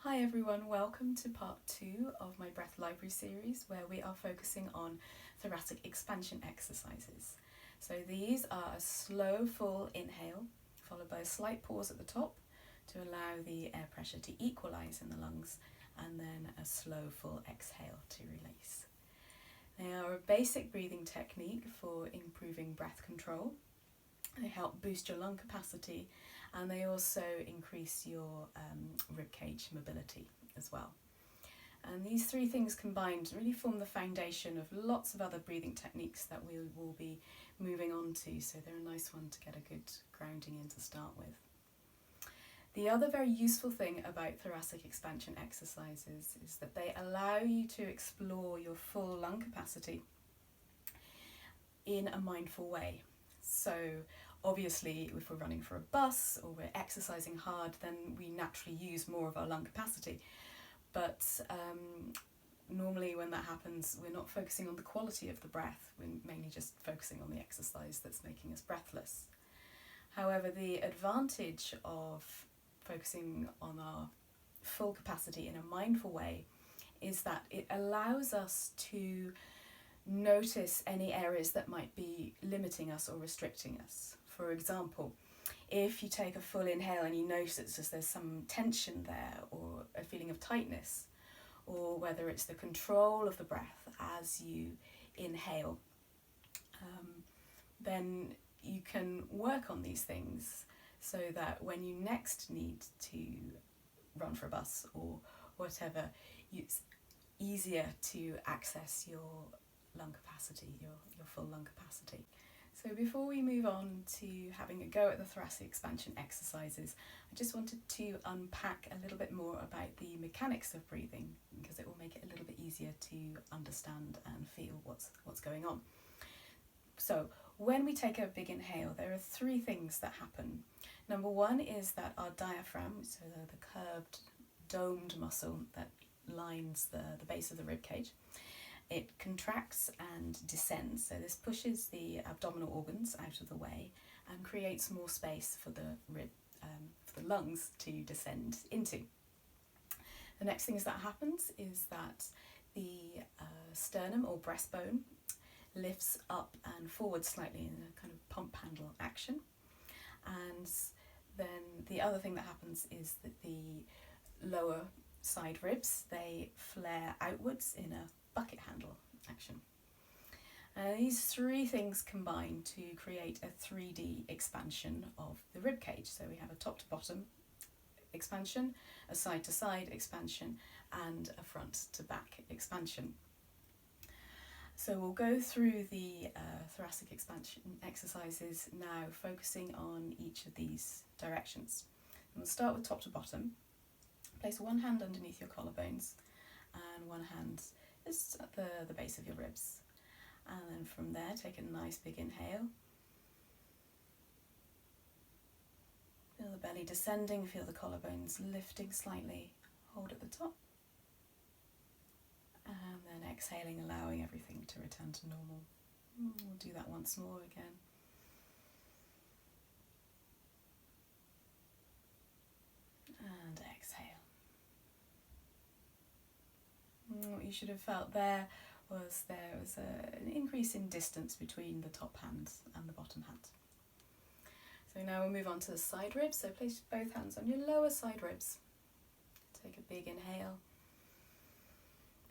Hi everyone, welcome to part 2 of my Breath Library series where we are focusing on thoracic expansion exercises. So these are a slow full inhale followed by a slight pause at the top to allow the air pressure to equalise in the lungs, and then a slow full exhale to release. They are a basic breathing technique for improving breath control. They help boost your lung capacity, and they also increase your ribcage mobility as well. And these three things combined really form the foundation of lots of other breathing techniques that we will be moving on to, so they're a nice one to get a good grounding in to start with. The other very useful thing about thoracic expansion exercises is that they allow you to explore your full lung capacity in a mindful way. So obviously, if we're running for a bus or we're exercising hard, then we naturally use more of our lung capacity. But normally when that happens, we're not focusing on the quality of the breath, we're mainly just focusing on the exercise that's making us breathless. However, the advantage of focusing on our full capacity in a mindful way is that it allows us to notice any areas that might be limiting us or restricting us. For example, if you take a full inhale and you notice there's some tension there or a feeling of tightness, or whether it's the control of the breath as you inhale, then you can work on these things so that when you next need to run for a bus or whatever, it's easier to access your lung capacity, your full lung capacity. So before we move on to having a go at the thoracic expansion exercises, I just wanted to unpack a little bit more about the mechanics of breathing, because it will make it a little bit easier to understand and feel what's going on. So when we take a big inhale, there are three things that happen. Number one is that our diaphragm, so the curved domed muscle that lines the base of the rib cage, it contracts and descends. So this pushes the abdominal organs out of the way and creates more space for the lungs to descend into. The next thing that happens is that the sternum or breastbone lifts up and forward slightly in a kind of pump handle action. And then the other thing that happens is that the lower side ribs, they flare outwards in a bucket handle action. These three things combine to create a 3D expansion of the rib cage. So we have a top to bottom expansion, a side to side expansion, and a front to back expansion. So we'll go through the thoracic expansion exercises now, focusing on each of these directions. And we'll start with top to bottom. Place one hand underneath your collarbones and one hand just at the base of your ribs. And then from there, take a nice big inhale. Feel the belly descending, feel the collarbones lifting slightly. Hold at the top. And then exhaling, allowing everything to return to normal. We'll do that once more again. And exhale. What you should have felt there was an increase in distance between the top hand and the bottom hand. So now we'll move on to the side ribs. So place both hands on your lower side ribs. Take a big inhale.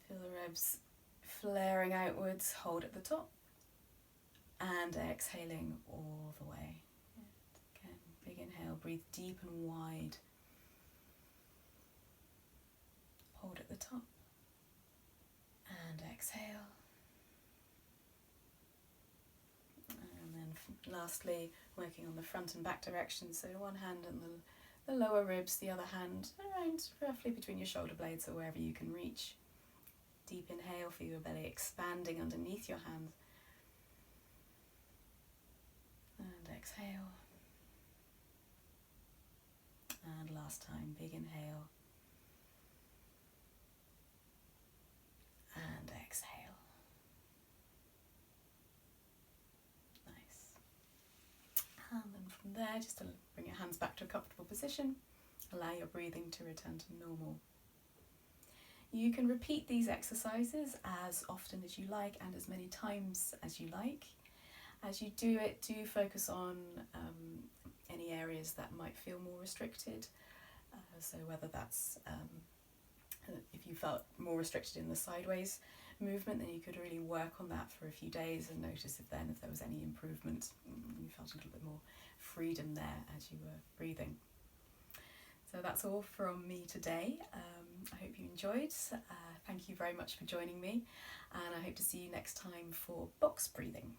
Feel the ribs flaring outwards, hold at the top. And exhaling all the way. Again, big inhale, breathe deep and wide. Hold at the top. And exhale. And then lastly, working on the front and back direction. So one hand on the lower ribs, the other hand around roughly between your shoulder blades or wherever you can reach. Deep inhale, feel your belly expanding underneath your hand. And exhale. And last time, big inhale. And exhale. Nice. And then from there, just to bring your hands back to a comfortable position, allow your breathing to return to normal You can repeat these exercises as often as you like and as many times as you like. As you do it, do focus on any areas that might feel more restricted. So whether that's, if you felt more restricted in the sideways movement, then you could really work on that for a few days and notice if there was any improvement. You felt a little bit more freedom there as you were breathing. So that's all from me today. I hope you enjoyed. Thank you very much for joining me, and I hope to see you next time for box breathing.